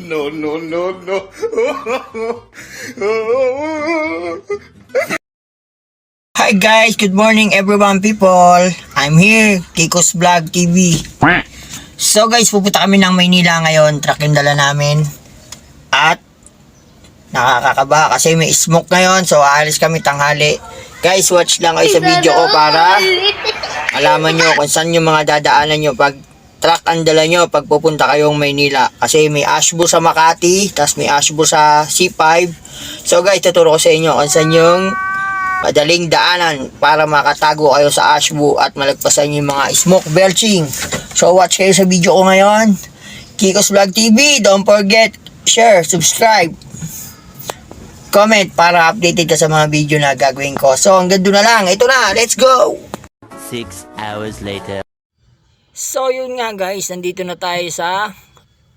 No, no, no, no. Hi guys, good morning everyone people. I'm here, Kiko's Vlog TV. So guys, pupunta kami ng Maynila ngayon. Truck yung dala namin. At nakakakaba kasi may smoke ngayon. So aalis kami tanghali. Guys, watch lang kayo sa video ko para alaman nyo kung saan yung mga dadaanan nyo pag truck ang dala nyo pag pupunta kayong Maynila. Kasi may ashbo sa Makati, tas may ashbo sa C5. So guys, tuturo ko sa inyo kung saan yung madaling daanan para makatago kayo sa ashbo at malagpasan yung mga smoke belching. So watch kayo sa video ko ngayon. Kiko's Vlog TV. Don't forget, share, subscribe, comment para updated ka sa mga video na gagawin ko. So hanggang doon na lang. Ito na, let's go! 6 hours later. So yun nga guys, nandito na tayo sa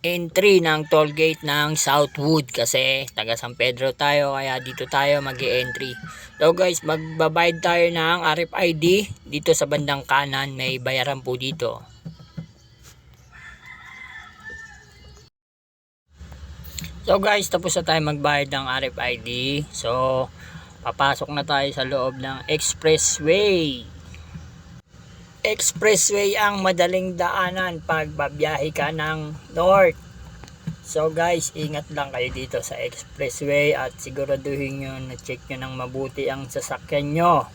entry ng toll gate ng Southwood kasi taga San Pedro tayo kaya dito tayo mag-e-entry. So guys, magbabayad tayo ng RFID dito sa bandang kanan, may bayaran po dito. So guys, tapos na tayo magbayad ng RFID. So papasok na tayo sa loob ng expressway. Expressway ang madaling daanan pag babiyahe ka ng north. So guys, ingat lang kayo dito sa expressway at siguraduhin nyo na check nyo ng mabuti ang sasakyan nyo,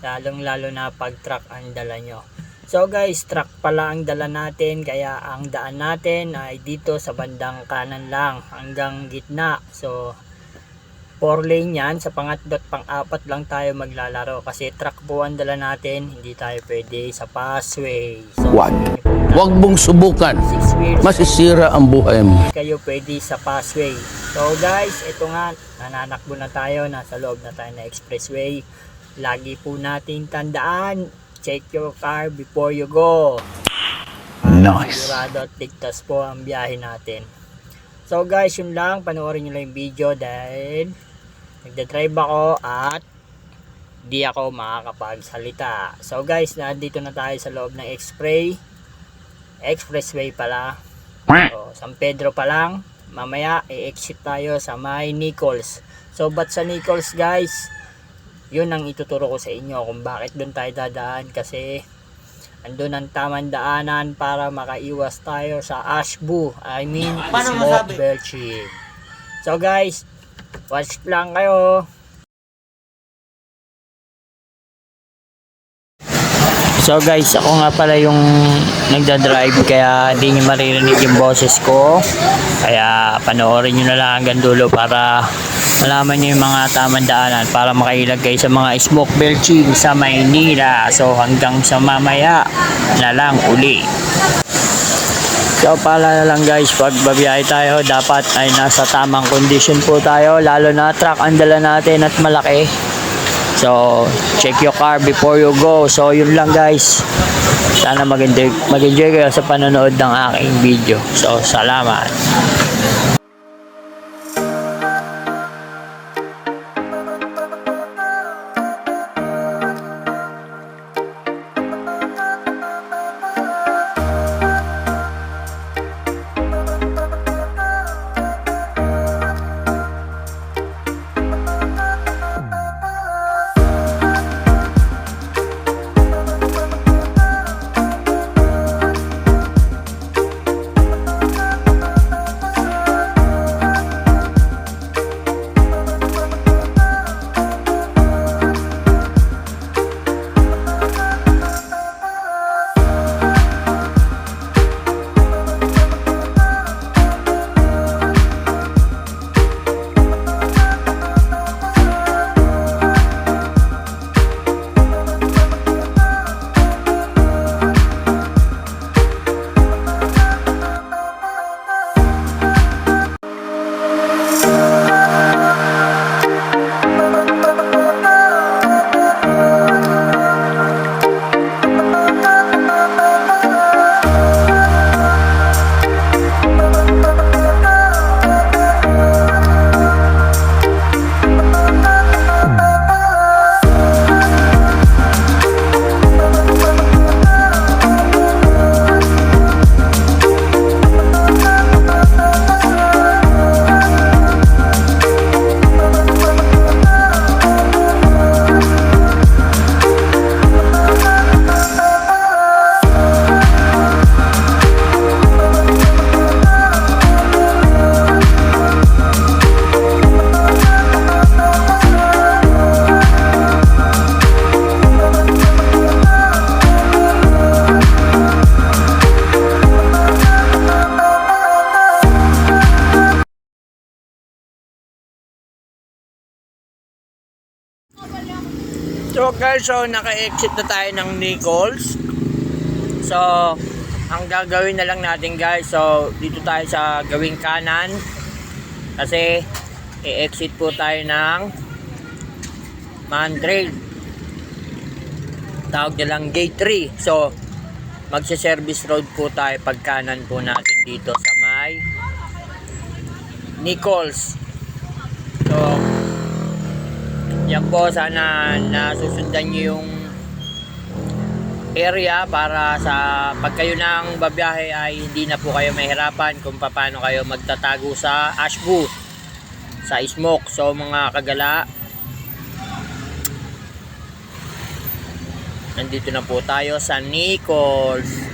lalong lalo na pag truck ang dala nyo. So guys, truck pala ang dala natin kaya ang daan natin ay dito sa bandang kanan lang hanggang gitna. So 4 lane yan, sa pangatlo at pang-apat lang tayo maglalaro kasi truck po ang dala natin, hindi tayo pwede sa passway. So, Huwag mong subukan, masisira ang buhay mo. Kayo pwede sa passway. So guys, ito nga, nananakbo na tayo, nasa loob na tayo na expressway. Lagi po nating tandaan, check your car before you go. Nice. Sigurado at ligtas po ang biyahe natin. So guys, yun lang, panoorin nyo lang yung video dahil nagdadrive ako at di ako makakapagsalita. So guys, nandito na tayo sa loob ng expressway pala. So, San Pedro pa lang. Mamaya i-exit tayo sa may Nichols. So ba't sa Nichols guys? Yun ang ituturo ko sa inyo kung bakit doon tayo dadaan kasi andun ang tamang daanan para makaiwas tayo sa ashbo. I mean, smoke belching. So guys, watch lang kayo. So guys, ako nga pala yung nagdadrive kaya hindi nyo maririnig yung boses ko. Kaya panoorin nyo na lang hanggang dulo para malaman nyo yung mga tamang daanan para makailag kayo sa mga smoke belching sa Maynila. So hanggang sa mamaya na lang uli. So paalala lang guys, pag babiyahe tayo dapat ay nasa tamang condition po tayo, lalo na truck ang dala natin at malaki. So check your car before you go. So yun lang guys, sana mag-enjoy kayo sa panonood ng aking video. So salamat. So guys, so naka-exit na tayo ng Nichols. So, ang gagawin na lang natin guys, so dito tayo sa gawing kanan. Kasi, i-exit po tayo ng Man Trail. Tawag nilang Gate 3. So, magsa-service road po tayo pag kanan po natin dito sa may Nichols. So, yan po, sana nasusundan nyo yung area para sa pag kayo nang babiyahe ay hindi na po kayo mahirapan kung paano kayo magtatago sa ashbu, sa smoke. So mga kagala, nandito na po tayo sa Nichols.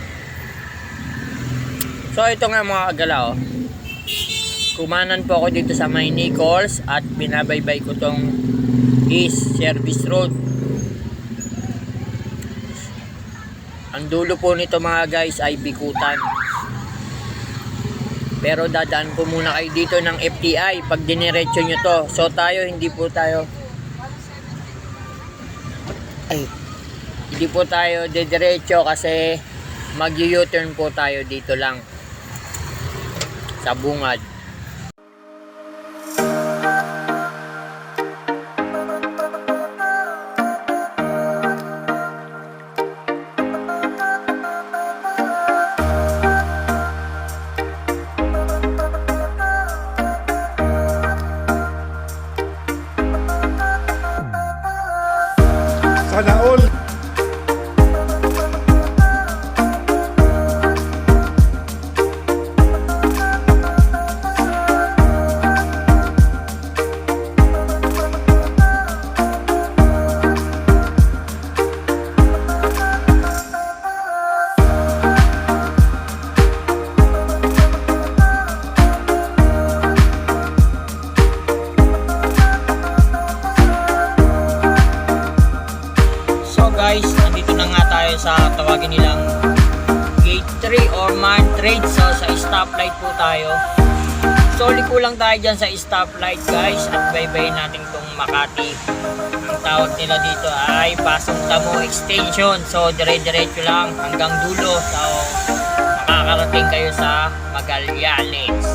So ito nga mga kagala, oh. Kumanan po ako dito sa may Nichols at binabaybay ko tong East Service Road. Ang dulo po nito mga guys ay Bikutan. Pero dadaan po muna kayo dito ng FTI pag diniretso nyo to. So tayo hindi po tayo didiretso kasi mag-U-turn po tayo dito lang sa bungad. Sana all. Guys, nandito na nga tayo sa tawagin nilang Gate 3 or Man Trade. So sa stoplight po tayo. So liko lang tayo dyan sa stoplight guys at baybayin natin itong Makati. Ang tawag nila dito ay Pasong Tamo Extension. So dire-diretso lang hanggang dulo. So makakarating kayo sa Magallanes.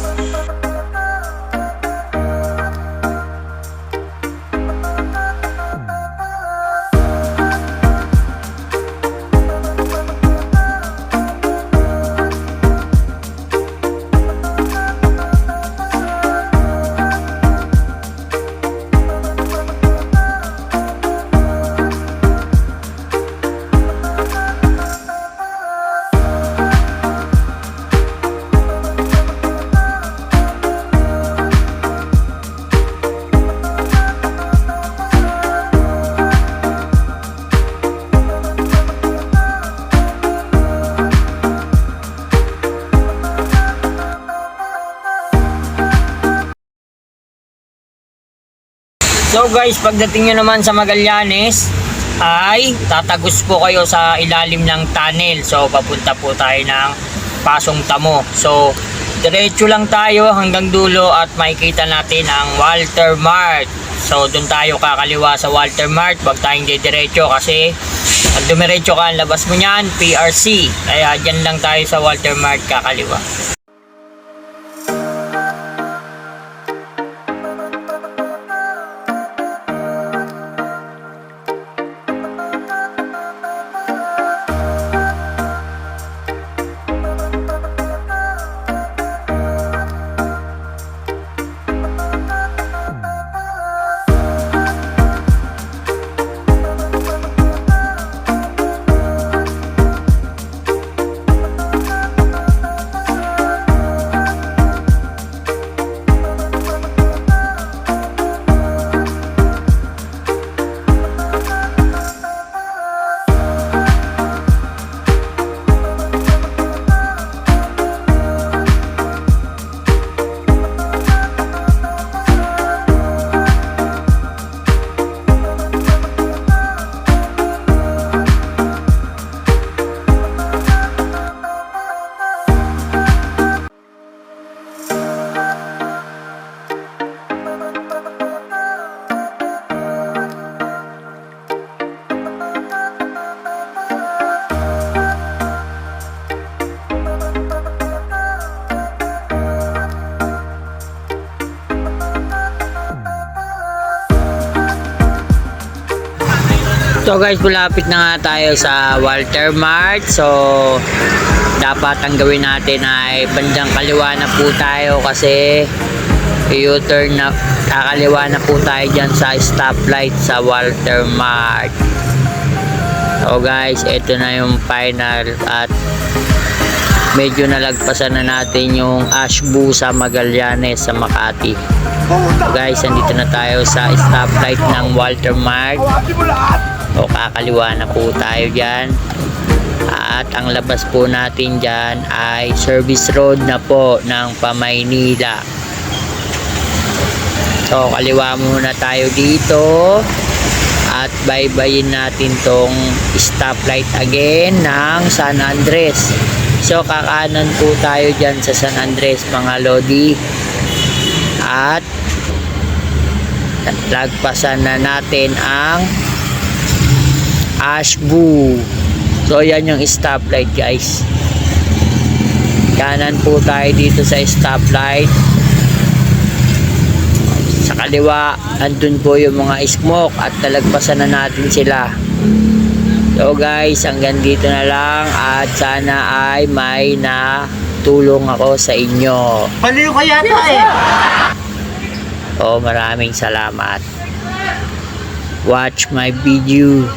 So guys, pagdating nyo naman sa Magallanes ay tatagos po kayo sa ilalim ng tunnel. So papunta po tayo ng Pasong Tamo. So diretso lang tayo hanggang dulo at makikita natin ang Walter Mart. So doon tayo kakaliwa sa Walter Mart. Huwag tayong diretso kasi pag dumiretso ka, labas mo niyan, PRC. Kaya dyan lang tayo sa Walter Mart kakaliwa. So guys, malapit na nga tayo sa Walter Mart. So dapat ang gawin natin ay bandang kaliwa na po tayo kasi u-turn na, kakaliwa na po tayo dyan sa stoplight sa Walter Mart. So guys, ito na yung final at medyo nalagpasan na natin yung Ashbu sa Magallanes sa Makati. So guys, andito na tayo sa stoplight ng Walter Mart. So kakaliwa na po tayo dyan. At ang labas po natin dyan ay service road na po ng Pamaynila. So kaliwa muna tayo dito. At baybayin natin tong stoplight again ng San Andres. So kakanan po tayo dyan sa San Andres mga lodi. At lagpasan na natin ang Ashbu. So yan yung stoplight guys. Kanan po tayo dito sa stoplight. Sa kaliwa, andun po yung mga smoke at talagpasan na natin sila. So guys, hanggang dito na lang at sana ay may natulong ako sa inyo. Baliw ka yata eh. So maraming salamat. Watch my video.